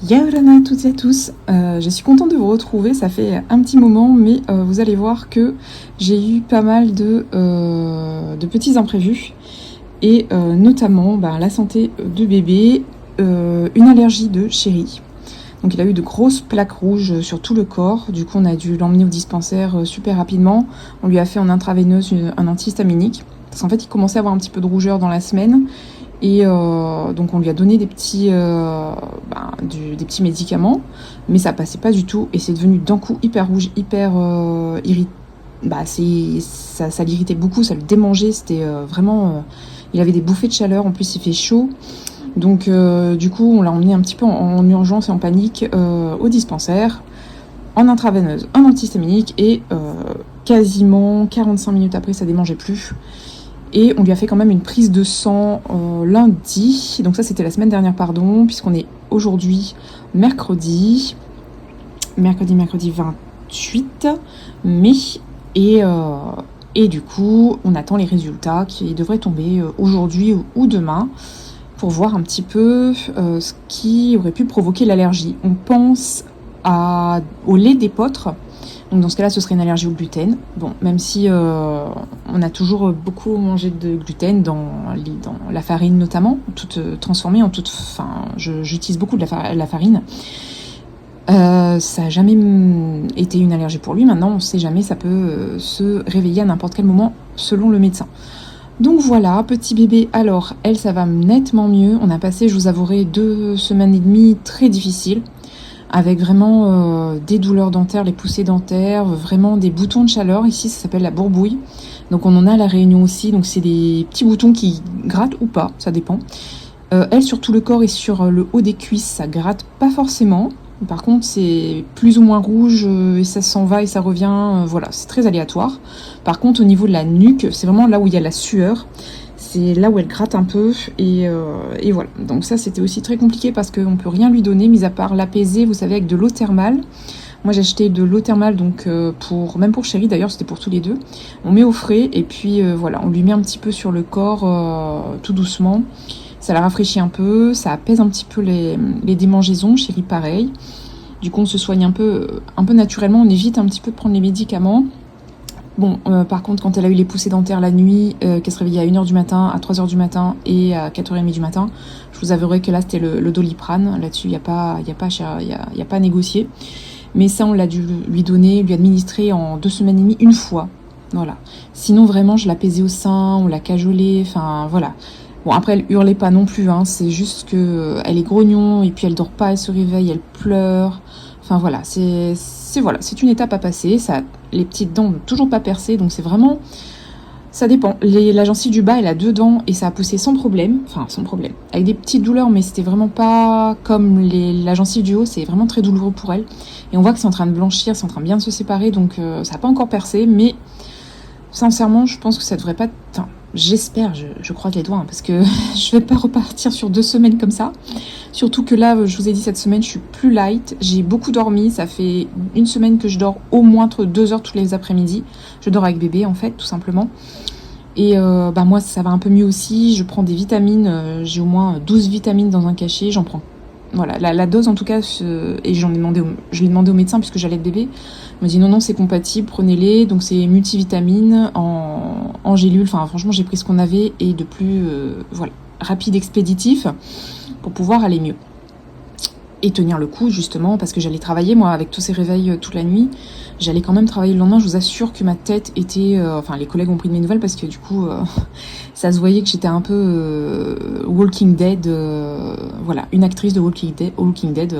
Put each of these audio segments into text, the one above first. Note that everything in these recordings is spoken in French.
Yaorana à toutes et à tous, je suis contente de vous retrouver, ça fait un petit moment, mais vous allez voir que j'ai eu pas mal de petits imprévus, et notamment la santé de bébé, une allergie de Chéri. Donc il a eu de grosses plaques rouges sur tout le corps, du coup on a dû l'emmener au dispensaire super rapidement, on lui a fait en intraveineuse un antihistaminique, parce qu'en fait il commençait à avoir un petit peu de rougeur dans la semaine, et donc on lui a donné des petits médicaments, mais ça passait pas du tout et c'est devenu d'un coup hyper rouge, hyper irritant. Ça l'irritait beaucoup, ça le démangeait, c'était vraiment... il avait des bouffées de chaleur, en plus il fait chaud. Donc du coup on l'a emmené un petit peu en urgence et en panique au dispensaire, en intraveineuse, un antihistaminique, et quasiment 45 minutes après ça démangeait plus. Et on lui a fait quand même une prise de sang lundi, donc ça c'était la semaine dernière, pardon, puisqu'on est aujourd'hui mercredi 28 mai, et du coup on attend les résultats qui devraient tomber aujourd'hui ou demain, pour voir un petit peu ce qui aurait pu provoquer l'allergie. On pense au lait d'épeautre. Donc dans ce cas-là, ce serait une allergie au gluten. Bon, même si on a toujours beaucoup mangé de gluten dans la farine notamment, toute transformée en toute... Enfin, j'utilise beaucoup de la farine. Ça n'a jamais été une allergie pour lui. Maintenant, on ne sait jamais, ça peut se réveiller à n'importe quel moment selon le médecin. Donc voilà, petit bébé. Alors, elle, ça va nettement mieux. On a passé, je vous avouerai, 2 semaines et demie très difficiles, avec vraiment des douleurs dentaires, les poussées dentaires, vraiment des boutons de chaleur. Ici, ça s'appelle la bourbouille. Donc on en a à La Réunion aussi. Donc c'est des petits boutons qui grattent ou pas, ça dépend. Elle, sur tout le corps et sur le haut des cuisses, ça gratte pas forcément. Par contre, c'est plus ou moins rouge et ça s'en va et ça revient. Voilà, c'est très aléatoire. Par contre, au niveau de la nuque, c'est vraiment là où il y a la sueur. C'est là où elle gratte un peu, et voilà. Donc ça, c'était aussi très compliqué parce qu'on ne peut rien lui donner, mis à part l'apaiser, vous savez, avec de l'eau thermale. Moi, j'ai acheté de l'eau thermale, donc même pour Chéri, d'ailleurs, c'était pour tous les deux. On met au frais, et puis voilà, on lui met un petit peu sur le corps, tout doucement. Ça la rafraîchit un peu, ça apaise un petit peu les démangeaisons. Chéri, pareil. Du coup, on se soigne un peu naturellement, on évite un petit peu de prendre les médicaments. Bon, par contre, quand elle a eu les poussées dentaires la nuit, qu'elle se réveillait à 1h du matin, à 3h du matin et à 4h30 du matin, je vous avouerai que là, c'était le Doliprane. Là-dessus, il n'y a pas à négocier. Mais ça, on l'a dû lui donner, lui administrer en 2 semaines et demie, une fois. Voilà. Sinon, vraiment, je la pesais au sein, on l'a cajolée, enfin, voilà. Bon, après, elle hurlait pas non plus, hein, c'est juste que elle est grognon, et puis elle dort pas, elle se réveille, elle pleure. Enfin, voilà, c'est une étape à passer. Ça, les petites dents n'ont toujours pas percé, donc c'est vraiment... Ça dépend. La gencive du bas, elle a 2 dents et ça a poussé sans problème. Enfin, sans problème. Avec des petites douleurs, mais c'était vraiment pas comme la gencive du haut. C'est vraiment très douloureux pour elle. Et on voit que c'est en train de blanchir, c'est en train de bien se séparer, donc ça n'a pas encore percé. Mais sincèrement, je pense que ça devrait pas... Enfin, j'espère, je croise les doigts, hein, parce que je vais pas repartir sur 2 semaines comme ça. Surtout que là, je vous ai dit, cette semaine, je suis plus light. J'ai beaucoup dormi. Ça fait 1 semaine que je dors au moins entre 2 heures tous les après-midi. Je dors avec bébé, en fait, tout simplement. Et moi, ça va un peu mieux aussi. Je prends des vitamines. J'ai au moins 12 vitamines dans un cachet. J'en prends. Voilà, la dose en tout cas, et je l'ai demandé au médecin puisque j'allais être bébé. Il m'a dit non, c'est compatible, prenez-les. Donc c'est multivitamines en gélule. Enfin, franchement, j'ai pris ce qu'on avait et de plus rapide, expéditif, pour pouvoir aller mieux. Et tenir le coup, justement, parce que j'allais travailler, moi, avec tous ces réveils toute la nuit. J'allais quand même travailler le lendemain. Je vous assure que ma tête était... les collègues ont pris de mes nouvelles parce que du coup, ça se voyait que j'étais un peu Walking Dead. Une actrice de Walking Dead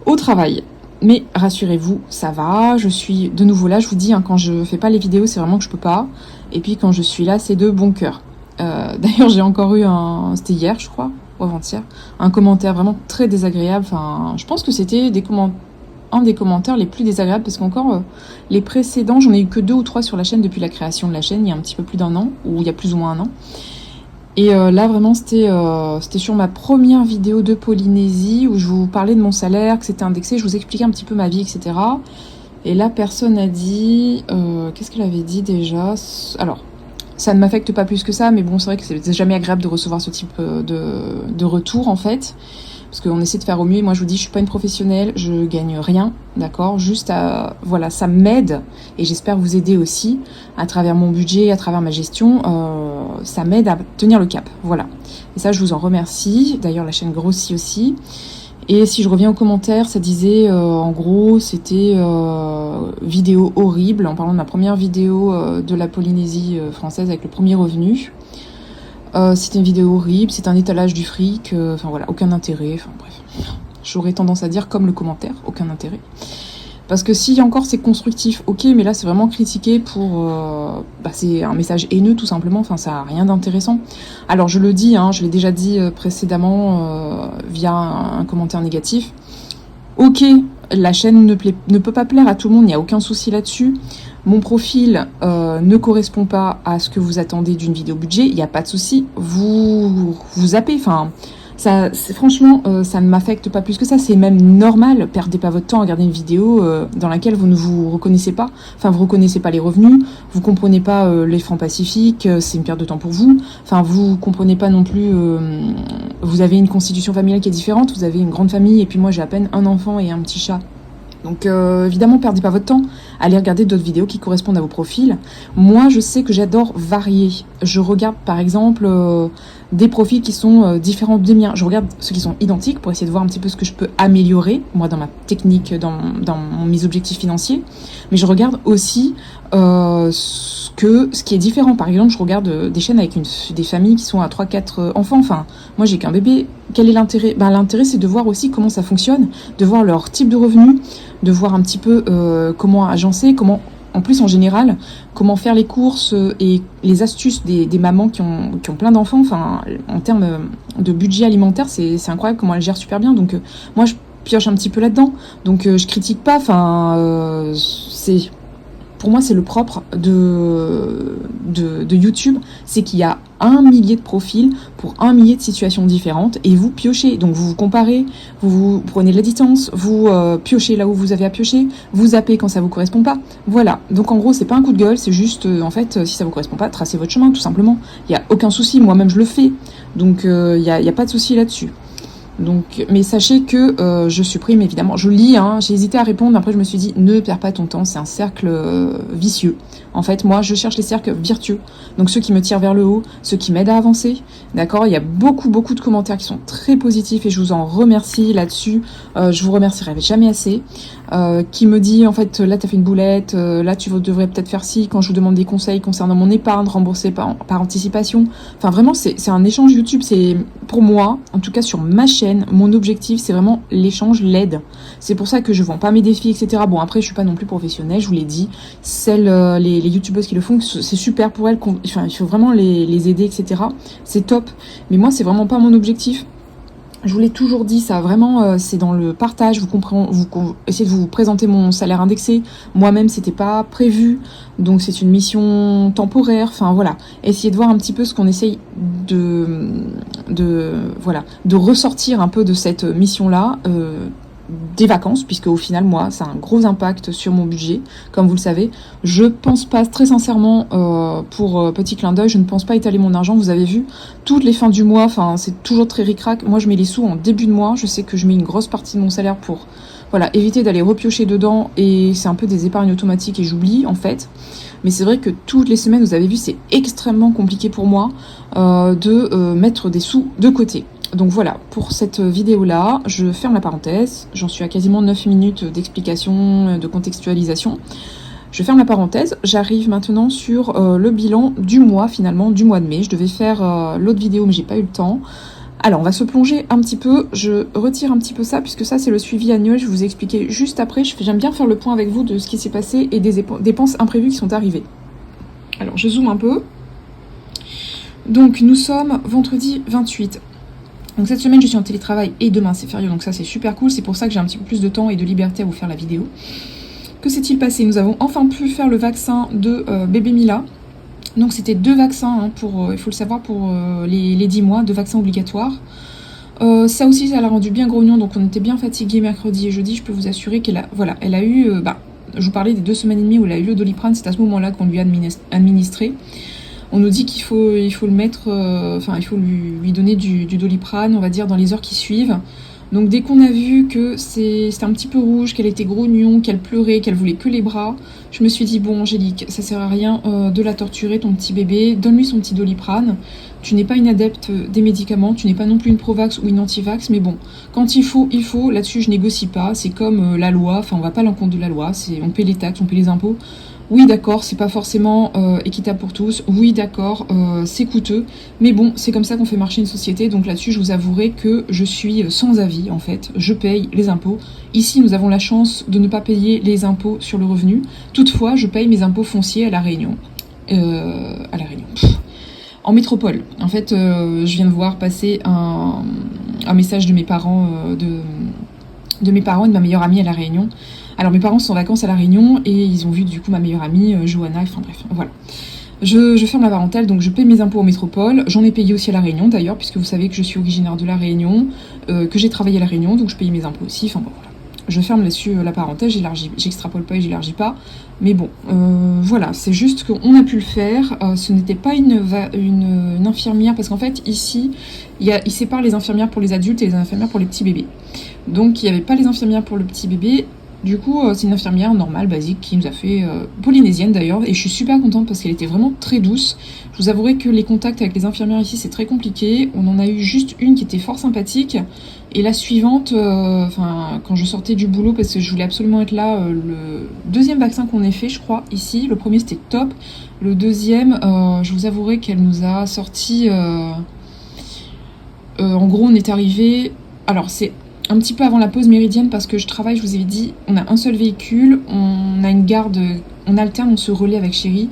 au travail. Mais rassurez-vous, ça va. Je suis de nouveau là. Je vous dis, hein, quand je fais pas les vidéos, c'est vraiment que je peux pas. Et puis quand je suis là, c'est de bon cœur. D'ailleurs, j'ai encore eu c'était hier, je crois, ou avant-hier, un commentaire vraiment très désagréable. Enfin, je pense que c'était un des commentaires les plus désagréables, parce qu'encore les précédents, j'en ai eu que 2 ou 3 sur la chaîne depuis la création de la chaîne, il y a un petit peu plus d'1 an, ou il y a plus ou moins 1 an. Et là, vraiment, c'était sur ma première vidéo de Polynésie, où je vous parlais de mon salaire, que c'était indexé, je vous expliquais un petit peu ma vie, etc. Et là, personne n'a dit... qu'est-ce qu'elle avait dit déjà ? Alors, ça ne m'affecte pas plus que ça, mais bon, c'est vrai que c'est jamais agréable de recevoir ce type de retour, en fait. parce qu'on essaie de faire au mieux. Et moi, je vous dis, je suis pas une professionnelle, je gagne rien, d'accord? Juste voilà, ça m'aide, et j'espère vous aider aussi, à travers mon budget, à travers ma gestion, ça m'aide à tenir le cap, voilà. Et ça, je vous en remercie. D'ailleurs, la chaîne grossit aussi. Et si je reviens aux commentaires, ça disait, en gros, c'était vidéo horrible, en parlant de ma première vidéo de la Polynésie française avec le premier revenu. C'était une vidéo horrible, c'est un étalage du fric, enfin voilà, aucun intérêt, enfin bref. J'aurais tendance à dire comme le commentaire, aucun intérêt. Parce que si encore c'est constructif, ok, mais là c'est vraiment critiqué pour... c'est un message haineux tout simplement, enfin ça n'a rien d'intéressant. Alors je le dis, je l'ai déjà dit précédemment via un commentaire négatif. Ok, la chaîne ne peut pas plaire à tout le monde, il n'y a aucun souci là-dessus. Mon profil ne correspond pas à ce que vous attendez d'une vidéo budget, il n'y a pas de souci, vous zappez, enfin... franchement, ça ne m'affecte pas plus que ça. C'est même normal. Perdez pas votre temps à regarder une vidéo dans laquelle vous ne vous reconnaissez pas. Enfin, vous reconnaissez pas les revenus, vous comprenez pas les francs pacifiques, c'est une perte de temps pour vous. Enfin, vous comprenez pas non plus. Vous avez une constitution familiale qui est différente. Vous avez une grande famille et puis moi j'ai à peine un enfant et un petit chat. Donc évidemment, perdez pas votre temps, allez regarder d'autres vidéos qui correspondent à vos profils. Moi, je sais que j'adore varier. Je regarde par exemple des profils qui sont différents des miens. Je regarde ceux qui sont identiques pour essayer de voir un petit peu ce que je peux améliorer, moi, dans ma technique, dans mes objectifs financiers. Mais je regarde aussi ce qui est différent. Par exemple, je regarde des chaînes avec des familles qui sont à 3-4 enfants. Enfin, moi, j'ai qu'un bébé. Quel est l'intérêt? L'intérêt, c'est de voir aussi comment ça fonctionne, de voir leur type de revenus, de voir un petit peu comment agencer, comment, en plus en général, comment faire les courses et les astuces des mamans qui ont plein d'enfants. Enfin, en termes de budget alimentaire, c'est incroyable comment elles gèrent super bien. Donc moi, je pioche un petit peu là-dedans. Donc je critique pas. Enfin, pour moi, c'est le propre de YouTube, c'est qu'il y a 1 millier de profils pour 1 millier de situations différentes et vous piochez. Donc vous comparez, vous prenez de la distance, vous piochez là où vous avez à piocher, vous zappez quand ça vous correspond pas. Voilà. Donc en gros, c'est pas un coup de gueule, c'est juste, en fait, si ça vous correspond pas, tracez votre chemin, tout simplement. Il y a aucun souci, moi-même je le fais. Donc il y a pas de souci là-dessus. Donc, mais sachez que je supprime évidemment, je lis, j'ai hésité à répondre, après je me suis dit ne perds pas ton temps, c'est un cercle vicieux. En fait, moi je cherche les cercles vertueux, donc ceux qui me tirent vers le haut, ceux qui m'aident à avancer, d'accord? Il y a beaucoup de commentaires qui sont très positifs et je vous en remercie là-dessus, je vous remercierai jamais assez. Qui me dit en fait là t'as fait une boulette, là tu devrais peut-être faire ci, quand je vous demande des conseils concernant mon épargne, rembourser par anticipation. Enfin vraiment c'est un échange YouTube, c'est pour moi, en tout cas sur ma chaîne, mon objectif c'est vraiment l'échange, l'aide. C'est pour ça que je vends pas mes défis, etc. Bon après je suis pas non plus professionnelle, je vous l'ai dit. Les youtubeuses qui le font, c'est super pour elles, enfin il faut vraiment les aider, etc. C'est top. Mais moi c'est vraiment pas mon objectif. Je vous l'ai toujours dit, ça vraiment, c'est dans le partage. Vous essayez de vous présenter mon salaire indexé. Moi-même, c'était pas prévu, donc c'est une mission temporaire. Enfin voilà, essayez de voir un petit peu ce qu'on essaye de ressortir un peu de cette mission-là. Des vacances, puisque au final, moi, ça a un gros impact sur mon budget, comme vous le savez. Je pense pas, très sincèrement, pour petit clin d'œil, je ne pense pas étaler mon argent. Vous avez vu, toutes les fins du mois, enfin, c'est toujours très ric-rac. Moi, je mets les sous en début de mois. Je sais que je mets une grosse partie de mon salaire pour, voilà, éviter d'aller repiocher dedans. Et c'est un peu des épargnes automatiques et j'oublie, en fait. Mais c'est vrai que toutes les semaines, vous avez vu, c'est extrêmement compliqué pour moi de mettre des sous de côté. Donc voilà, pour cette vidéo-là, je ferme la parenthèse. J'en suis à quasiment 9 minutes d'explication, de contextualisation. Je ferme la parenthèse. J'arrive maintenant sur le bilan du mois, finalement, du mois de mai. Je devais faire l'autre vidéo, mais j'ai pas eu le temps. Alors, on va se plonger un petit peu. Je retire un petit peu ça, puisque ça, c'est le suivi annuel. Je vais vous expliquer juste après. J'aime bien faire le point avec vous de ce qui s'est passé et des dépenses imprévues qui sont arrivées. Alors, je zoome un peu. Donc, nous sommes vendredi 28. Donc cette semaine je suis en télétravail et demain c'est férié, donc ça c'est super cool, c'est pour ça que j'ai un petit peu plus de temps et de liberté à vous faire la vidéo. Que s'est-il passé? Nous avons enfin pu faire le vaccin de bébé Mila. Donc c'était 2 vaccins, il faut le savoir, pour les 10 mois, 2 vaccins obligatoires. Ça aussi ça l'a rendu bien grognon, donc on était bien fatigués mercredi et jeudi. Je peux vous assurer qu'elle a eu, je vous parlais des 2 semaines et demie où elle a eu le Doliprane, c'est à ce moment-là qu'on lui a administré. On nous dit qu'il faut le mettre, il faut lui donner du Doliprane, on va dire, dans les heures qui suivent. Donc dès qu'on a vu que c'était un petit peu rouge, qu'elle était grognon, qu'elle pleurait, qu'elle voulait que les bras, je me suis dit bon Angélique, ça sert à rien de la torturer, ton petit bébé, donne-lui son petit Doliprane. Tu n'es pas une adepte des médicaments, tu n'es pas non plus une pro-vax ou une anti-vax, mais bon, quand il faut, il faut. Là-dessus, je négocie pas. C'est comme la loi, enfin, on va pas à l'encontre de la loi. On paie les taxes, on paie les impôts. Oui, d'accord, c'est pas forcément équitable pour tous. Oui, d'accord, c'est coûteux. Mais bon, c'est comme ça qu'on fait marcher une société. Donc là-dessus, je vous avouerai que je suis sans avis, en fait. Je paye les impôts. Ici, nous avons la chance de ne pas payer les impôts sur le revenu. Toutefois, je paye mes impôts fonciers à La Réunion. À La Réunion. En métropole. En fait, je viens de voir passer un message de mes parents, de mes parents et de ma meilleure amie à La Réunion. Alors mes parents sont en vacances à La Réunion et ils ont vu du coup ma meilleure amie, Johanna, enfin bref, voilà. Je ferme la parenthèse, donc je paie mes impôts en métropole. J'en ai payé aussi à La Réunion d'ailleurs, puisque vous savez que je suis originaire de La Réunion, que j'ai travaillé à La Réunion, donc je paye mes impôts aussi, enfin bon voilà. Je ferme là-dessus la parenthèse, j'extrapole pas et j'élargis pas. Mais bon, voilà, c'est juste qu'on a pu le faire. Ce n'était pas une infirmière, parce qu'en fait, ici, ils séparent les infirmières pour les adultes et les infirmières pour les petits bébés. Donc, il n'y avait pas les infirmières pour le petit bébé. Du coup, c'est une infirmière normale, basique, qui nous a fait polynésienne d'ailleurs, et je suis super contente parce qu'elle était vraiment très douce. Je vous avouerai que les contacts avec les infirmières ici, c'est très compliqué. On en a eu juste une qui était fort sympathique, et la suivante, quand je sortais du boulot, parce que je voulais absolument être là, le deuxième vaccin qu'on ait fait, je crois, ici, le premier c'était top. Le deuxième, je vous avouerai qu'elle nous a sorti... en gros, on est arrivé... Alors, c'est un petit peu avant la pause méridienne parce que je travaille, je vous avais dit, on a un seul véhicule, on a une garde, on alterne, on se relaie avec Chéri.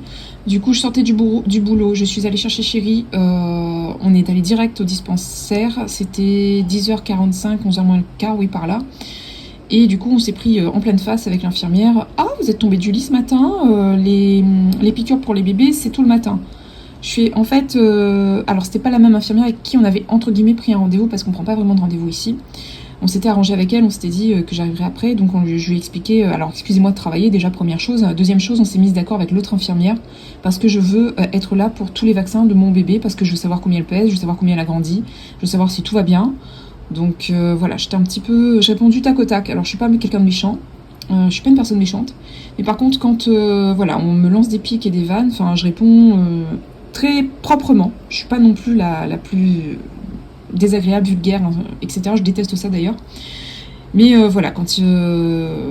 Du coup, je sortais du boulot, je suis allée chercher Chéri, on est allé direct au dispensaire, c'était 10h45, 11h moins le quart, oui par là. Et du coup, on s'est pris en pleine face avec l'infirmière. « Ah, vous êtes tombé du lit ce matin, les piqûres pour les bébés, c'est tout le matin. » Je suis en fait, alors c'était pas la même infirmière avec qui on avait entre guillemets pris un rendez-vous parce qu'on prend pas vraiment de rendez-vous ici. On s'était arrangé avec elle, on s'était dit que j'arriverais après, donc je lui ai expliqué, alors excusez-moi de travailler, déjà première chose. Deuxième chose, on s'est mise d'accord avec l'autre infirmière, parce que je veux être là pour tous les vaccins de mon bébé, parce que je veux savoir combien elle pèse, je veux savoir combien elle a grandi, je veux savoir si tout va bien. Donc voilà, j'ai répondu tac au tac. Alors je suis pas quelqu'un de méchant, je suis pas une personne méchante, mais par contre quand voilà, on me lance des pics et des vannes, enfin je réponds très proprement. Je suis pas non plus la plus désagréable, vulgaire, etc. Je déteste ça d'ailleurs. Mais voilà, quand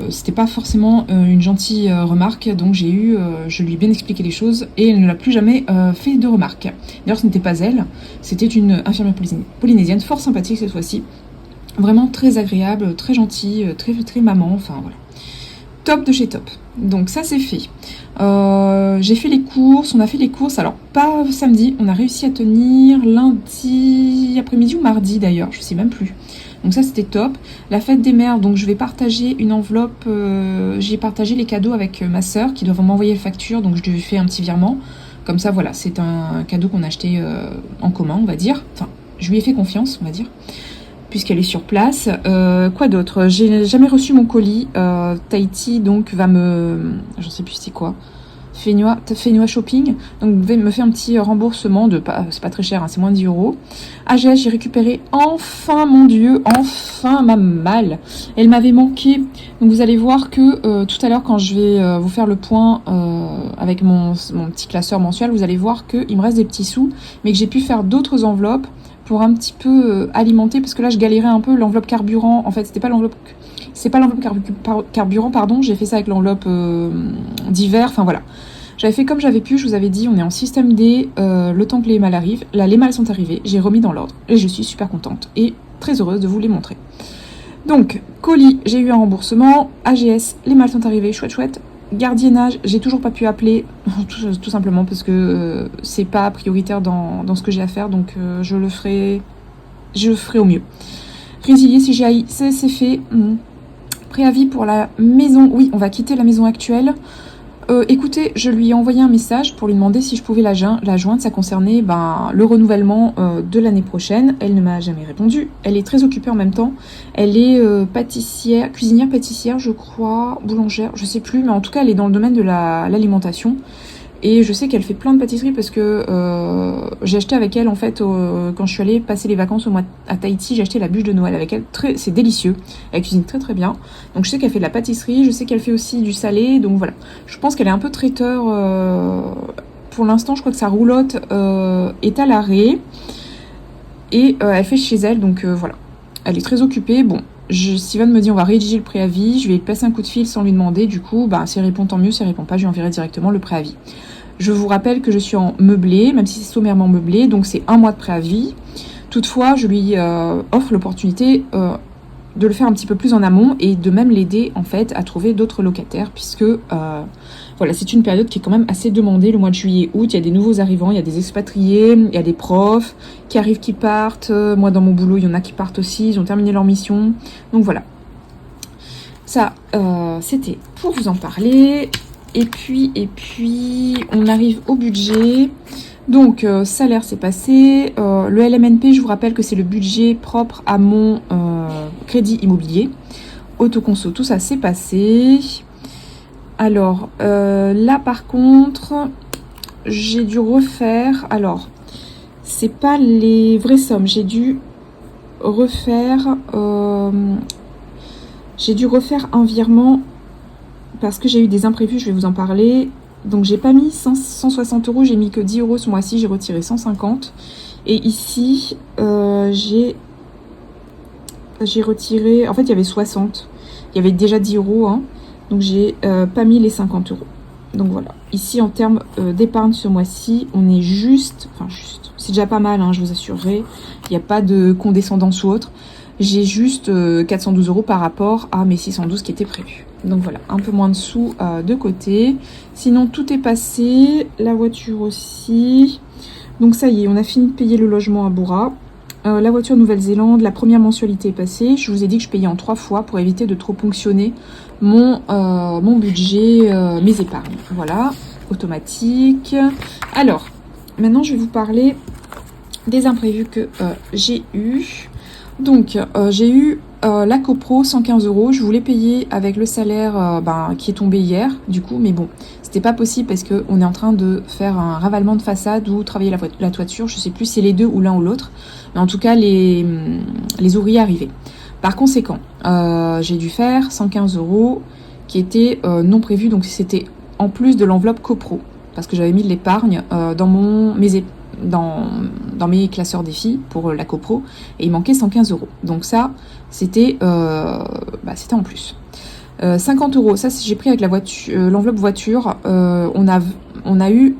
c'était pas forcément une gentille remarque, donc je lui ai bien expliqué les choses et elle ne l'a plus jamais fait de remarque. D'ailleurs, ce n'était pas elle, c'était une infirmière polynésienne, fort sympathique cette fois-ci. Vraiment très agréable, très gentille, très, très maman, enfin voilà. Top de chez top. Donc ça c'est fait. J'ai fait les courses, on a fait les courses, alors pas samedi, on a réussi à tenir lundi après-midi ou mardi d'ailleurs, je sais même plus. Donc ça c'était top. La fête des mères, donc je vais partager une enveloppe, j'ai partagé les cadeaux avec ma sœur qui doit m'envoyer la facture, donc je lui ai fait un petit virement. Comme ça voilà, c'est un cadeau qu'on a acheté en commun on va dire. Enfin, je lui ai fait confiance on va dire, puisqu'elle est sur place. Quoi d'autre? J'ai jamais reçu mon colis. Tahiti donc va me... J'en sais plus c'est quoi. Feinois Shopping. Donc me fait un petit remboursement de... C'est pas très cher, hein, c'est moins de 10 €. AGS, j'ai récupéré enfin, mon Dieu, enfin ma malle. Elle m'avait manqué. Donc vous allez voir que tout à l'heure quand je vais vous faire le point avec mon petit classeur mensuel, vous allez voir qu'il me reste des petits sous, mais que j'ai pu faire d'autres enveloppes pour un petit peu alimenter, parce que là je galérais un peu. L'enveloppe carburant, en fait c'est pas l'enveloppe carburant, pardon, j'ai fait ça avec l'enveloppe d'hiver, enfin voilà. J'avais fait comme j'avais pu, je vous avais dit, on est en système D, le temps que les malles arrivent. Là les malles sont arrivées, j'ai remis dans l'ordre et je suis super contente et très heureuse de vous les montrer. Donc colis, j'ai eu un remboursement. AGS, les malles sont arrivées, chouette. Gardiennage, j'ai toujours pas pu appeler, tout simplement parce que c'est pas prioritaire dans ce que j'ai à faire, donc je le ferai au mieux. Résilier CGI, c'est fait. Préavis pour la maison, oui, on va quitter la maison actuelle. Écoutez, je lui ai envoyé un message pour lui demander si je pouvais la joindre. Ça concernait le renouvellement de l'année prochaine. Elle ne m'a jamais répondu. Elle est très occupée en même temps. Elle est cuisinière pâtissière, je crois, boulangère, je sais plus, mais en tout cas, elle est dans le domaine de l'alimentation. Et je sais qu'elle fait plein de pâtisseries parce que j'ai acheté avec elle en fait quand je suis allée passer les vacances au mois à Tahiti, j'ai acheté la bûche de Noël avec elle. C'est délicieux, elle cuisine très très bien. Donc je sais qu'elle fait de la pâtisserie, je sais qu'elle fait aussi du salé. Donc voilà, je pense qu'elle est un peu traiteur. Pour l'instant, je crois que sa roulotte est à l'arrêt et elle fait chez elle. Donc voilà, elle est très occupée. Bon. Steven me dit on va rédiger le préavis, je vais lui passer un coup de fil sans lui demander, du coup si elle répond tant mieux, si elle répond pas je lui enverrai directement le préavis. Je vous rappelle que je suis en meublé, même si c'est sommairement meublé, donc c'est 1 mois de préavis. Toutefois, je lui offre l'opportunité de le faire un petit peu plus en amont et de même l'aider en fait à trouver d'autres locataires, puisque voilà, c'est une période qui est quand même assez demandée, le mois de juillet-août. Il y a des nouveaux arrivants, il y a des expatriés, il y a des profs qui arrivent, qui partent. Moi, dans mon boulot, il y en a qui partent aussi, ils ont terminé leur mission. Donc voilà. Ça, c'était pour vous en parler. Et puis, on arrive au budget. Donc, salaire, c'est passé. Le LMNP, je vous rappelle que c'est le budget propre à mon crédit immobilier. Autoconso, tout ça, c'est passé. Alors, là, par contre, j'ai dû refaire... Alors, c'est pas les vraies sommes. J'ai dû refaire... un virement parce que j'ai eu des imprévus, je vais vous en parler. Donc j'ai pas mis 160 €, j'ai mis que 10 € ce mois-ci, j'ai retiré 150. Et ici, j'ai retiré, en fait il y avait 60, il y avait déjà 10 €, hein, donc j'ai pas mis les 50 €. Donc voilà, ici en termes d'épargne ce mois-ci, on est juste, c'est déjà pas mal, hein, je vous assurerai, il n'y a pas de condescendance ou autre. J'ai juste 412 € par rapport à mes 612 qui étaient prévus. Donc voilà, un peu moins de sous de côté. Sinon, tout est passé. La voiture aussi. Donc ça y est, on a fini de payer le logement à Boura. La voiture Nouvelle-Zélande, la première mensualité est passée. Je vous ai dit que je payais en 3 fois pour éviter de trop ponctionner mon budget, mes épargnes. Voilà, automatique. Alors, maintenant je vais vous parler des imprévus que j'ai eus. Donc, j'ai eu la copro 115 €. Je voulais payer avec le salaire qui est tombé hier, du coup, mais bon, c'était pas possible parce qu'on est en train de faire un ravalement de façade ou travailler la toiture. Je sais plus si c'est les deux ou l'un ou l'autre, mais en tout cas, les ouvriers arrivaient. Par conséquent, j'ai dû faire 115 € qui étaient non prévus, donc c'était en plus de l'enveloppe copro, parce que j'avais mis de l'épargne dans mes classeurs défis pour la copro et il manquait 115 €. Donc ça, c'était en plus. 50 €, ça j'ai pris avec la voiture, l'enveloppe voiture. On a eu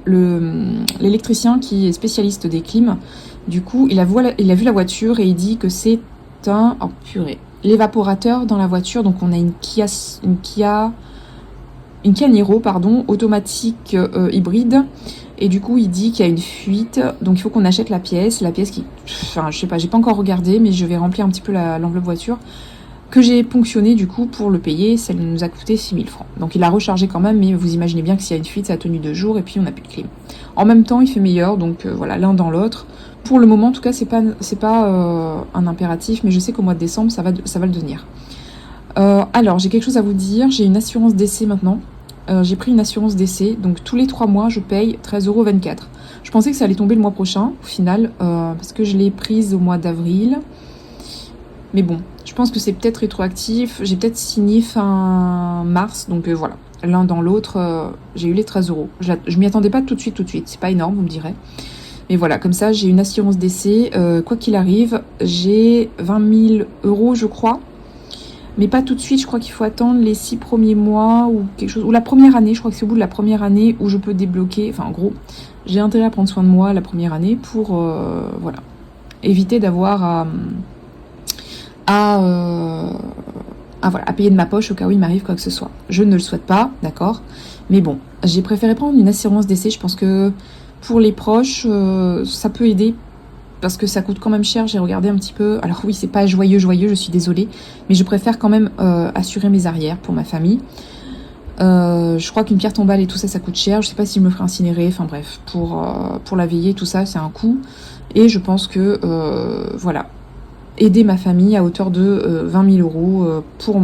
l'électricien qui est spécialiste des clims. Du coup, il a vu la voiture et il dit que c'est l'évaporateur dans la voiture. Donc on a une Kia Niro, automatique hybride. Et du coup, il dit qu'il y a une fuite, donc il faut qu'on achète la pièce qui... je sais pas, j'ai pas encore regardé, mais je vais remplir un petit peu l'enveloppe voiture, que j'ai ponctionné du coup pour le payer, ça nous a coûté 6 000 francs. Donc il a rechargé quand même, mais vous imaginez bien que s'il y a une fuite, ça a tenu 2 jours, et puis on n'a plus de clim. En même temps, il fait meilleur, donc voilà, l'un dans l'autre. Pour le moment, en tout cas, c'est pas un impératif, mais je sais qu'au mois de décembre, ça va le devenir. Alors, j'ai quelque chose à vous dire, j'ai une assurance décès maintenant. J'ai pris une assurance décès, donc tous les 3 mois je paye 13,24 €. Je pensais que ça allait tomber le mois prochain, au final, parce que je l'ai prise au mois d'avril. Mais bon, je pense que c'est peut-être rétroactif. J'ai peut-être signé fin mars, donc voilà. L'un dans l'autre, j'ai eu les 13 €. Je m'y attendais pas tout de suite. C'est pas énorme, vous me direz. Mais voilà, comme ça, j'ai une assurance décès. Quoi qu'il arrive, j'ai 20 000 € je crois. Mais pas tout de suite, je crois qu'il faut attendre les 6 premiers mois ou quelque chose. Ou la première année, je crois que c'est au bout de la première année où je peux débloquer. Enfin, en gros, j'ai intérêt à prendre soin de moi la première année pour voilà, éviter d'avoir à payer de ma poche au cas où il m'arrive quoi que ce soit. Je ne le souhaite pas, d'accord. Mais bon, j'ai préféré prendre une assurance décès. Je pense que pour les proches, ça peut aider. Parce que ça coûte quand même cher, j'ai regardé un petit peu. Alors oui, c'est pas joyeux, je suis désolée. Mais je préfère quand même assurer mes arrières pour ma famille. Je crois qu'une pierre tombale et tout ça, ça coûte cher. Je sais pas si je me ferai incinérer. Enfin bref, pour la veiller, tout ça, c'est un coût. Et je pense que, voilà, aider ma famille à hauteur de 20 000 € pour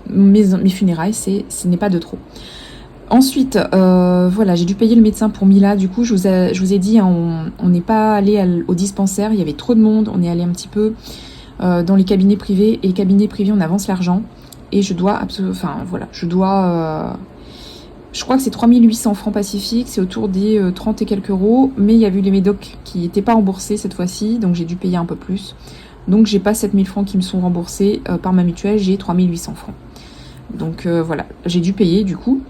mes funérailles, ce n'est pas de trop. Ensuite, voilà, j'ai dû payer le médecin pour Mila. Du coup, je vous ai dit, hein, on n'est pas allé au dispensaire. Il y avait trop de monde. On est allé un petit peu dans les cabinets privés. Et les cabinets privés, on avance l'argent. Et je dois absolument... Enfin, voilà, je dois... je crois que c'est 3800 francs Pacifiques. C'est autour des 30 et quelques euros. Mais il y a eu les médocs qui n'étaient pas remboursés cette fois-ci. Donc, j'ai dû payer un peu plus. Donc, j'ai pas 7000 francs qui me sont remboursés par ma mutuelle. J'ai 3800 francs. Donc, voilà, j'ai dû payer du coup.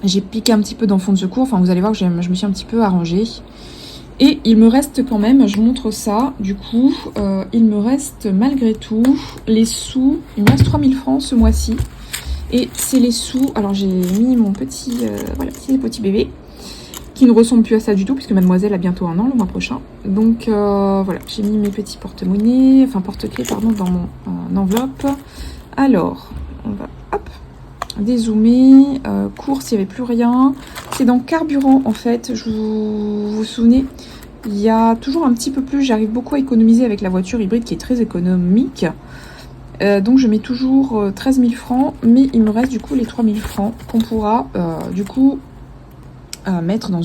J'ai piqué un petit peu dans le fond de secours. Enfin, vous allez voir que je me suis un petit peu arrangée. Et il me reste quand même, je vous montre ça, du coup, il me reste malgré tout les sous. Il me reste 3000 francs ce mois-ci. Et c'est les sous. Alors, j'ai mis mon petit, voilà, c'est les petits bébés qui ne ressemblent plus à ça du tout, puisque mademoiselle a bientôt 1 an le mois prochain. Donc, voilà, j'ai mis mes petits porte-monnaies, enfin porte-clés, pardon, dans mon enveloppe. Alors, on va, hop, dézoomer, course, il n'y avait plus rien. C'est dans carburant en fait, vous vous souvenez, il y a toujours un petit peu plus, j'arrive beaucoup à économiser avec la voiture hybride qui est très économique. Donc je mets toujours 13 000 francs, mais il me reste du coup les 3 000 francs qu'on pourra du coup mettre dans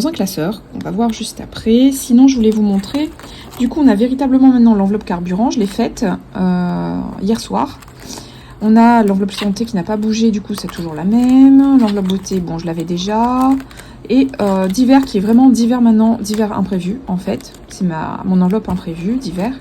un classeur. On va voir juste après. Sinon je voulais vous montrer, du coup on a véritablement maintenant l'enveloppe carburant, je l'ai faite hier soir. On a l'enveloppe santé qui n'a pas bougé, du coup c'est toujours la même. L'enveloppe beauté, bon je l'avais déjà. Et divers qui est vraiment divers maintenant, divers imprévu en fait. C'est mon enveloppe imprévue, divers.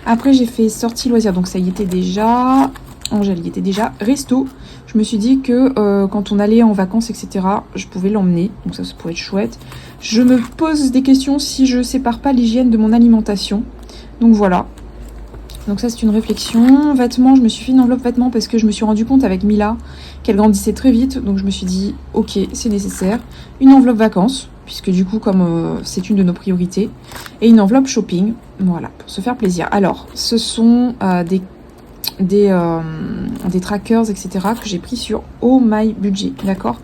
Après j'ai fait sortie loisirs, donc ça y était déjà. Angèle y était déjà. Resto, je me suis dit que quand on allait en vacances etc, je pouvais l'emmener. Donc ça pourrait être chouette. Je me pose des questions si je sépare pas l'hygiène de mon alimentation. Donc voilà. Donc ça c'est une réflexion. Vêtements, je me suis fait une enveloppe vêtements parce que je me suis rendu compte avec Mila qu'elle grandissait très vite. Donc je me suis dit ok c'est nécessaire. Une enveloppe vacances, puisque du coup comme c'est une de nos priorités. Et une enveloppe shopping, voilà, pour se faire plaisir. Alors ce sont des trackers etc que j'ai pris sur Oh My Budget, d'accord.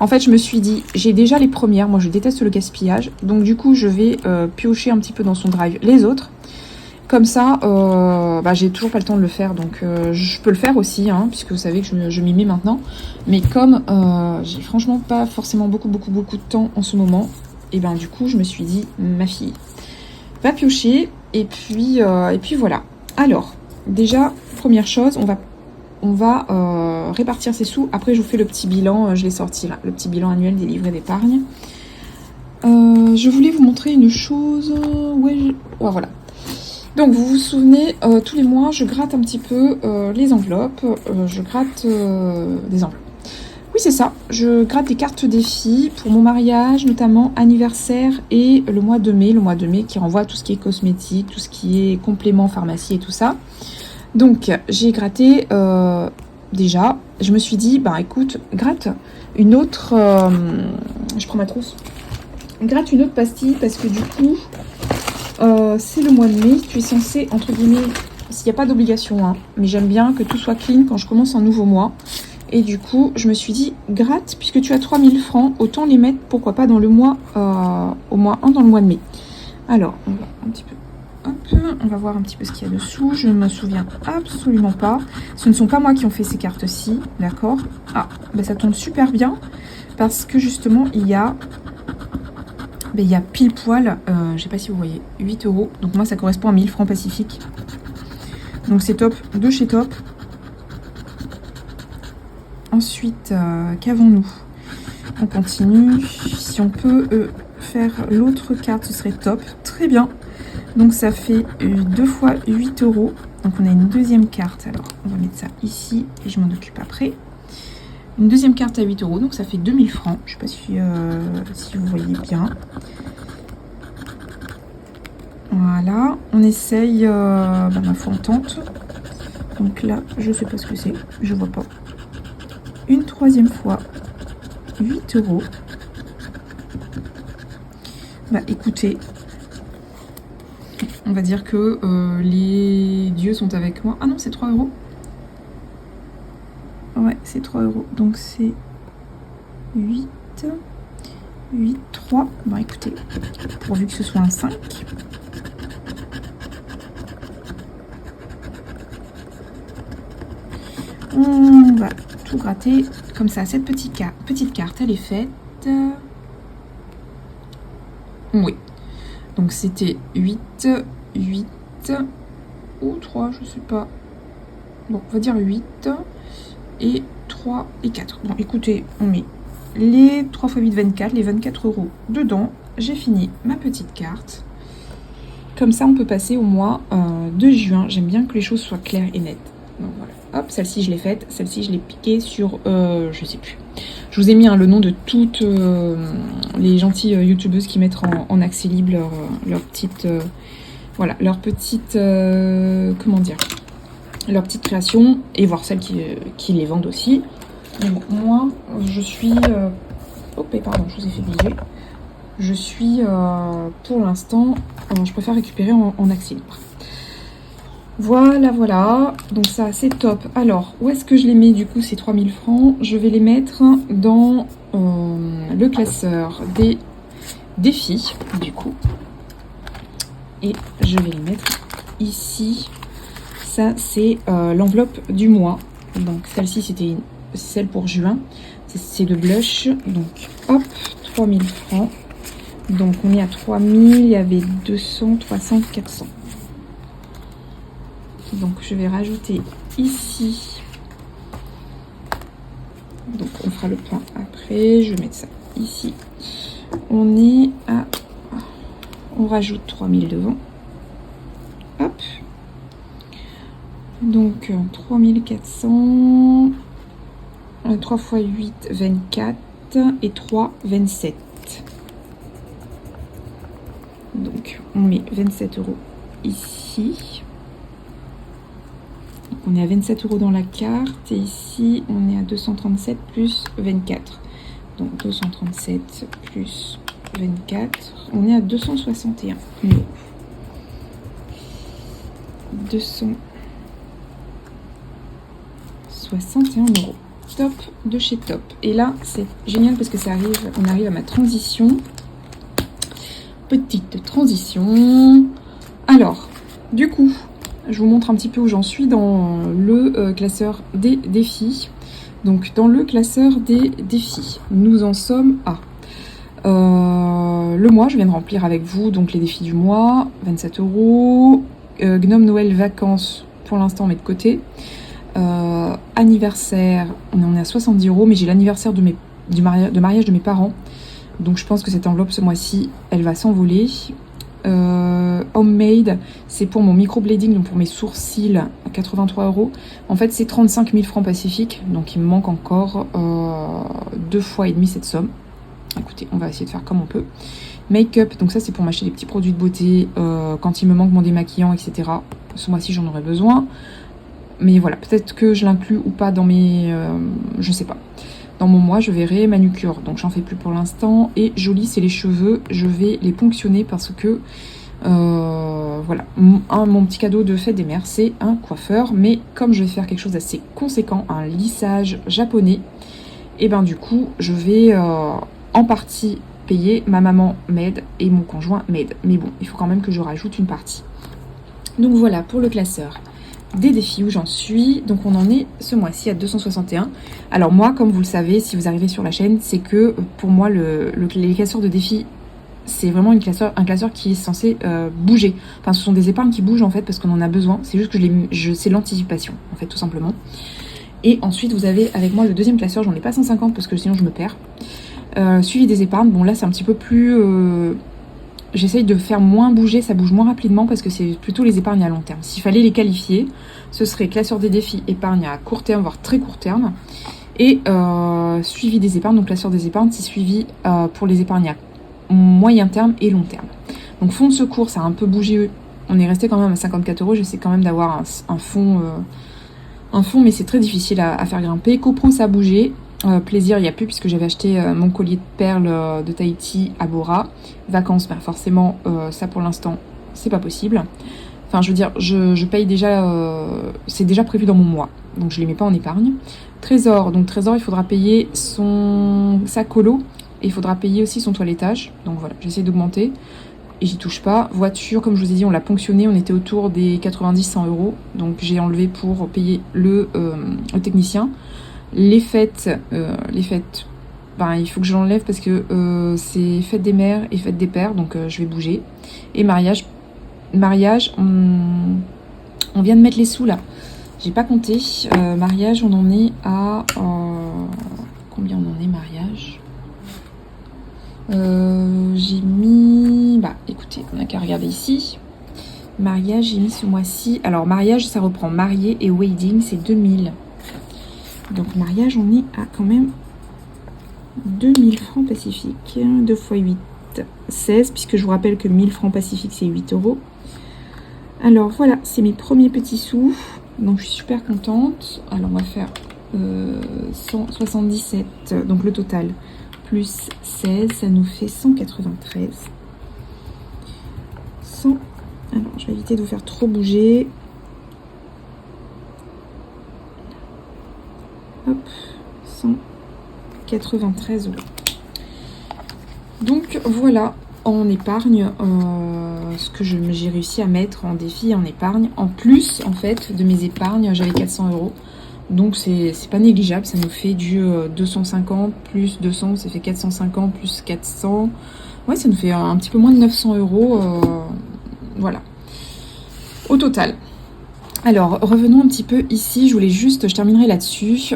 En fait je me suis dit, j'ai déjà les premières, moi je déteste le gaspillage. Donc du coup je vais piocher un petit peu dans son drive les autres. Comme ça, j'ai toujours pas le temps de le faire, donc je peux le faire aussi, hein, puisque vous savez que je m'y mets maintenant. Mais comme j'ai franchement pas forcément beaucoup de temps en ce moment, et ben du coup je me suis dit, ma fille, va piocher, et puis voilà. Alors, déjà, première chose, on va répartir ses sous. Après je vous fais le petit bilan, je l'ai sorti là, le petit bilan annuel des livrets d'épargne. Je voulais vous montrer une chose, ouais voilà. Donc vous vous souvenez, tous les mois je gratte un petit peu les enveloppes, je gratte des enveloppes. Oui c'est ça, je gratte des cartes défis pour mon mariage, notamment anniversaire et le mois de mai qui renvoie à tout ce qui est cosmétique, tout ce qui est complément pharmacie et tout ça. Donc j'ai gratté déjà, je me suis dit, bah écoute, gratte une autre, je prends ma trousse, gratte une autre pastille parce que du coup... c'est le mois de mai, tu es censé, entre guillemets, s'il n'y a pas d'obligation, hein, mais j'aime bien que tout soit clean quand je commence un nouveau mois. Et du coup, je me suis dit, gratte, puisque tu as 3000 francs, autant les mettre, pourquoi pas, dans le mois, au mois 1 dans le mois de mai. Alors, on va un petit peu, hop, on va voir un petit peu ce qu'il y a dessous. Je ne me souviens absolument pas. Ce ne sont pas moi qui ont fait ces cartes-ci, d'accord. Ah, ben ça tombe super bien, parce que justement, il y a pile poil, je sais pas si vous voyez, 8 euros. Donc moi ça correspond à 1000 francs Pacifiques. Donc c'est top, de chez Top. Ensuite, qu'avons-nous? On continue. Si on peut faire l'autre carte, ce serait top. Très bien. Donc ça fait 2 fois 8 euros. Donc on a une deuxième carte. Alors on va mettre ça ici et je m'en occupe après. Une deuxième carte à 8 euros, donc ça fait 2000 francs. Je ne sais pas si vous voyez bien. Voilà, on essaye, ma foi on tente. Donc là, je sais pas ce que c'est, je vois pas. Une troisième fois, 8 euros. Bah écoutez, on va dire que les dieux sont avec moi. Ah non, c'est 3 euros. Ouais, c'est 3 euros. Donc c'est 8, 3. Bon, écoutez, pourvu que ce soit un 5. On va tout tout gratter comme ça. Cette petite carte, elle est faite. Oui. Donc c'était 8, 8 ou 3, je sais pas. Bon, on va dire 8 et 3 et 4. Bon, écoutez, on met les 3 x 8, 24, les 24 € dedans. J'ai fini ma petite carte. Comme ça, on peut passer au mois de juin. J'aime bien que les choses soient claires et nettes. Donc voilà. Hop, celle-ci, je l'ai faite. Celle-ci, je l'ai piquée sur... je sais plus. Je vous ai mis le nom de toutes les gentilles youtubeuses qui mettent en accès libre leur petite... voilà, leur petite... comment dire, leur petite création. Et voir celles qui les vendent aussi. Donc moi, je suis... oh, pardon, je vous ai fait bouger. Je suis, pour l'instant, je préfère récupérer en accès libre. Voilà, voilà. Donc ça, c'est top. Alors, où est-ce que je les mets du coup, ces 3000 francs? Je vais les mettre dans le classeur des défis, du coup. Et je vais les mettre ici. Ça, c'est l'enveloppe du mois. Donc celle-ci, c'était celle pour juin. C'est de blush. Donc, hop, 3000 francs. Donc on est à 3000, il y avait 200, 300, 400. Donc je vais rajouter ici. Donc on fera le point après. Je vais mettre ça ici. On est à... On rajoute 3000 devant. Hop. Donc 3400. 3 x 8, 24. Et 3, 27. Donc on met 27 € ici. Donc, on est à 27 € dans la carte. Et ici on est à 237 plus 24. Donc 237 plus 24. On est à 261 €. 261 €. Top de chez Top. Et là c'est génial parce que ça arrive, on arrive à ma transition. Petite transition. Alors, du coup, je vous montre un petit peu où j'en suis dans le classeur des défis. Donc, dans le classeur des défis, nous en sommes à le mois. Je viens de remplir avec vous donc les défis du mois, 27 €. Gnome Noël vacances, pour l'instant, on met de côté. Anniversaire, on est à 70 €, mais j'ai l'anniversaire de mariage de mes parents. Donc je pense que cette enveloppe ce mois-ci, elle va s'envoler. Homemade, c'est pour mon microblading, donc pour mes sourcils, à 83 €. En fait, c'est 35 000 francs Pacifique, donc il me manque encore 2 fois et demi cette somme. Écoutez, on va essayer de faire comme on peut. Make-up, donc ça c'est pour m'acheter des petits produits de beauté quand il me manque mon démaquillant, etc. Ce mois-ci, j'en aurai besoin. Mais voilà, peut-être que je l'inclus ou pas dans mes... je sais pas. Dans mon mois, je verrai. Manucure, donc j'en fais plus pour l'instant. Et joli, c'est les cheveux. Je vais les ponctionner parce que, voilà, mon petit cadeau de fête des mères, c'est un coiffeur. Mais comme je vais faire quelque chose d'assez conséquent, un lissage japonais, et ben du coup, je vais en partie payer. Ma maman m'aide et mon conjoint m'aide. Mais bon, il faut quand même que je rajoute une partie. Donc voilà pour le classeur des défis où j'en suis. Donc on en est ce mois-ci à 261. Alors moi, comme vous le savez, si vous arrivez sur la chaîne, c'est que pour moi les classeurs de défis, c'est vraiment un classeur qui est censé bouger. Enfin, ce sont des épargnes qui bougent en fait parce qu'on en a besoin. C'est juste que c'est l'anticipation en fait, tout simplement. Et ensuite vous avez avec moi le deuxième classeur, j'en ai pas 150 parce que sinon je me perds. Suivi des épargnes, bon là c'est un petit peu plus... J'essaye de faire moins bouger, ça bouge moins rapidement parce que c'est plutôt les épargnes à long terme. S'il fallait les qualifier, ce serait classeur des défis, épargne à court terme, voire très court terme. Et suivi des épargnes, donc classeur des épargnes, c'est suivi pour les épargnes à moyen terme et long terme. Donc fonds de secours, ça a un peu bougé. On est resté quand même à 54 €. J'essaie quand même d'avoir un fonds, mais c'est très difficile à faire grimper. Copro, ça a bougé. Plaisir, il n'y a plus puisque j'avais acheté mon collier de perles de Tahiti à Bora. Vacances, ben forcément, ça pour l'instant, c'est pas possible. Enfin, je veux dire, je paye déjà, c'est déjà prévu dans mon mois, donc je les mets pas en épargne. Trésor, donc Trésor, il faudra payer sa colo et il faudra payer aussi son toilettage. Donc voilà, j'essaie d'augmenter et j'y touche pas. Voiture, comme je vous ai dit, on l'a ponctionné, on était autour des 90-100 €, donc j'ai enlevé pour payer le technicien. Les fêtes, ben, il faut que je l'enlève parce que c'est fête des mères et fête des pères, donc je vais bouger. Et mariage, on vient de mettre les sous là. J'ai pas compté. Mariage, on en est à... combien on en est, mariage j'ai mis... Bah, écoutez, on n'a qu'à regarder ici. Mariage, j'ai mis ce mois-ci. Alors, mariage, ça reprend marié et wedding, c'est 2000. Donc, mariage, on est à quand même 2000 francs pacifiques. 2 x 8, 16. Puisque je vous rappelle que 1000 francs pacifiques, c'est 8 euros. Alors, voilà, c'est mes premiers petits sous. Donc, je suis super contente. Alors, on va faire 177. Donc, le total. Plus 16, ça nous fait 193. 100. Alors, je vais éviter de vous faire trop bouger. Hop, 193 euros. Donc, voilà, en épargne, ce que j'ai réussi à mettre en défi en épargne. En plus, en fait, de mes épargnes, j'avais 400 euros. Donc c'est pas négligeable, ça nous fait du 250 plus 200, ça fait 450 plus 400. Ouais, ça nous fait un petit peu moins de 900 euros. Voilà. Au total. Alors, revenons un petit peu ici. Je terminerai là-dessus.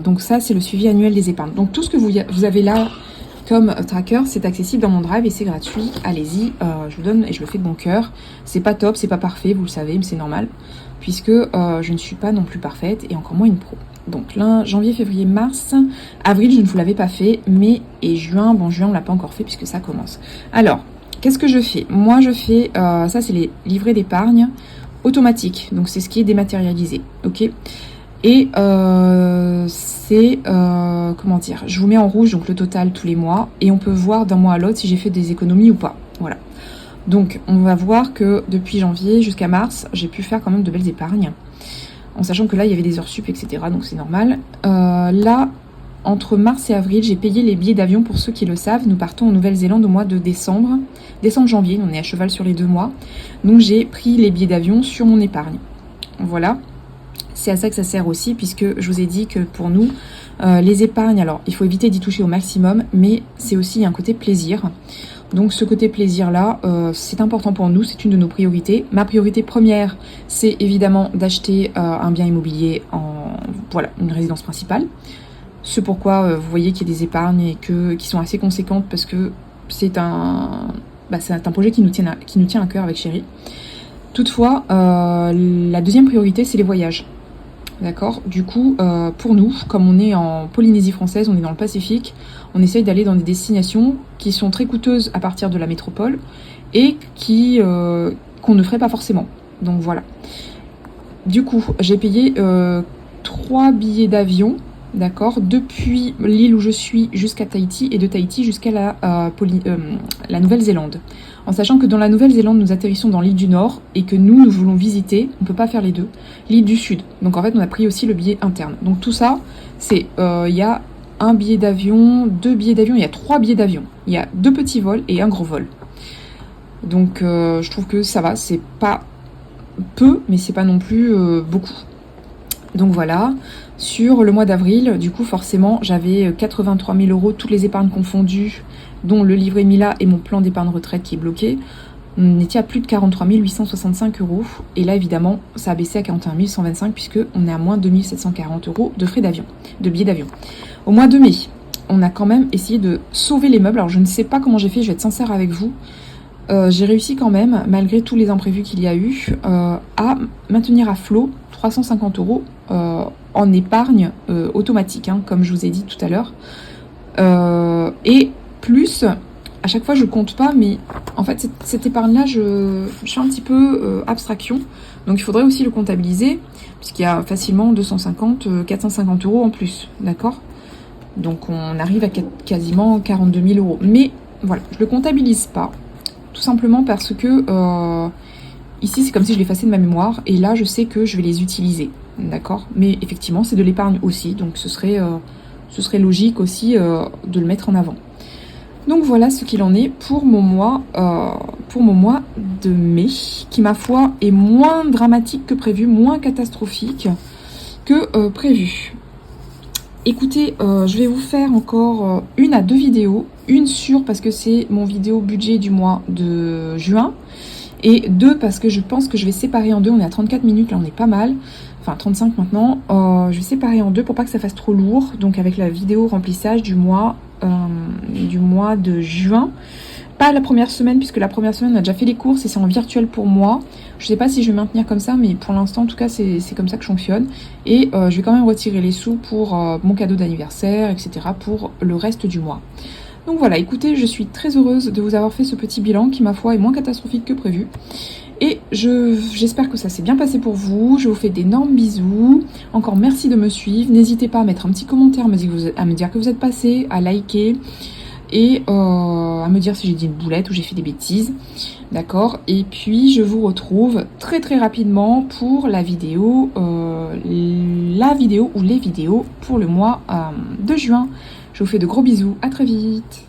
Donc ça, c'est le suivi annuel des épargnes. Donc tout ce que vous avez là comme tracker, c'est accessible dans mon drive et c'est gratuit. Allez-y, je vous donne et je le fais de bon cœur. C'est pas top, c'est pas parfait, vous le savez, mais c'est normal. Puisque je ne suis pas non plus parfaite et encore moins une pro. Donc là, janvier, février, mars, avril, je ne vous l'avais pas fait, mai et juin, bon juin on l'a pas encore fait puisque ça commence. Alors, qu'est-ce que je fais? Moi je fais, ça c'est les livrets d'épargne automatique, donc c'est ce qui est dématérialisé, ok? Et c'est, comment dire, je vous mets en rouge donc le total tous les mois et on peut voir d'un mois à l'autre si j'ai fait des économies ou pas, voilà. Donc, on va voir que depuis janvier jusqu'à mars, j'ai pu faire quand même de belles épargnes. En sachant que là, il y avait des heures sup, etc. Donc, c'est normal. Là, entre mars et avril, j'ai payé les billets d'avion pour ceux qui le savent. Nous partons en Nouvelle-Zélande au mois de décembre. Décembre-janvier, on est à cheval sur les 2 mois. Donc, j'ai pris les billets d'avion sur mon épargne. Voilà. C'est à ça que ça sert aussi, puisque je vous ai dit que pour nous, les épargnes, alors, il faut éviter d'y toucher au maximum, mais c'est aussi un côté plaisir. Donc ce côté plaisir-là, c'est important pour nous, c'est une de nos priorités. Ma priorité première, c'est évidemment d'acheter un bien immobilier voilà, une résidence principale. C'est pourquoi vous voyez qu'il y a des épargnes et qui sont assez conséquentes parce que c'est un projet qui nous tient à cœur avec Chérie. Toutefois, la deuxième priorité, c'est les voyages. D'accord. Du coup, pour nous, comme on est en Polynésie française, on est dans le Pacifique, on essaye d'aller dans des destinations qui sont très coûteuses à partir de la métropole et qu'on ne ferait pas forcément. Donc voilà. Du coup, j'ai payé 3 billets d'avion, d'accord, depuis l'île où je suis jusqu'à Tahiti et de Tahiti jusqu'à la Nouvelle-Zélande. En sachant que dans la Nouvelle-Zélande, nous atterrissons dans l'île du Nord et que nous voulons visiter, on ne peut pas faire les deux, l'île du Sud. Donc en fait, on a pris aussi le billet interne. Donc tout ça, c'est, il y a un billet d'avion, 2 billets d'avion, il y a 3 billets d'avion. Il y a 2 petits vols et un gros vol. Donc je trouve que ça va, c'est pas peu, mais c'est pas non plus beaucoup. Donc voilà, sur le mois d'avril, du coup forcément, j'avais 83 000 euros, toutes les épargnes confondues, dont le livret Mila et mon plan d'épargne retraite qui est bloqué. On était à plus de 43 865 euros. Et là, évidemment, ça a baissé à 41 125 puisqu'on est à moins 2 740 euros de frais d'avion, de billets d'avion. Au mois de mai, on a quand même essayé de sauver les meubles. Alors, je ne sais pas comment j'ai fait, je vais être sincère avec vous. J'ai réussi quand même, malgré tous les imprévus qu'il y a eu, à maintenir à flot 350 euros en épargne automatique, hein, comme je vous ai dit tout à l'heure. Et plus, à chaque fois je compte pas, mais en fait cette épargne-là, je fais un petit peu abstraction. Donc il faudrait aussi le comptabiliser, puisqu'il y a facilement 250, 450 euros en plus, d'accord? Donc on arrive à quasiment 42 000 euros. Mais voilà, je le comptabilise pas. Tout simplement parce que ici, c'est comme si je l'effaçais de ma mémoire. Et là, je sais que je vais les utiliser. D'accord? Mais effectivement, c'est de l'épargne aussi. Donc, ce serait logique aussi de le mettre en avant. Donc, voilà ce qu'il en est pour mon mois de mai. Qui, ma foi, est moins dramatique que prévu. Moins catastrophique que prévu. écoutez, je vais vous faire encore 1 à 2 vidéos. Une sur parce que c'est mon vidéo budget du mois de juin. Et 2 parce que je pense que je vais séparer en 2. On est à 34 minutes, là on est pas mal. Enfin 35 maintenant. Je vais séparer en 2 pour pas que ça fasse trop lourd. Donc avec la vidéo remplissage du mois de juin. Pas la première semaine, puisque la première semaine on a déjà fait les courses et c'est en virtuel pour moi. Je sais pas si je vais maintenir comme ça, mais pour l'instant en tout cas c'est comme ça que je fonctionne. Et je vais quand même retirer les sous pour mon cadeau d'anniversaire, etc. pour le reste du mois. Donc voilà, écoutez, je suis très heureuse de vous avoir fait ce petit bilan qui, ma foi, est moins catastrophique que prévu. Et j'espère que ça s'est bien passé pour vous. Je vous fais d'énormes bisous. Encore merci de me suivre. N'hésitez pas à mettre un petit commentaire, à me dire que vous êtes passé, à liker et à me dire si j'ai dit une boulette ou j'ai fait des bêtises. D'accord? Et puis je vous retrouve très très rapidement pour la vidéo ou les vidéos pour le mois de juin. Je vous fais de gros bisous, à très vite.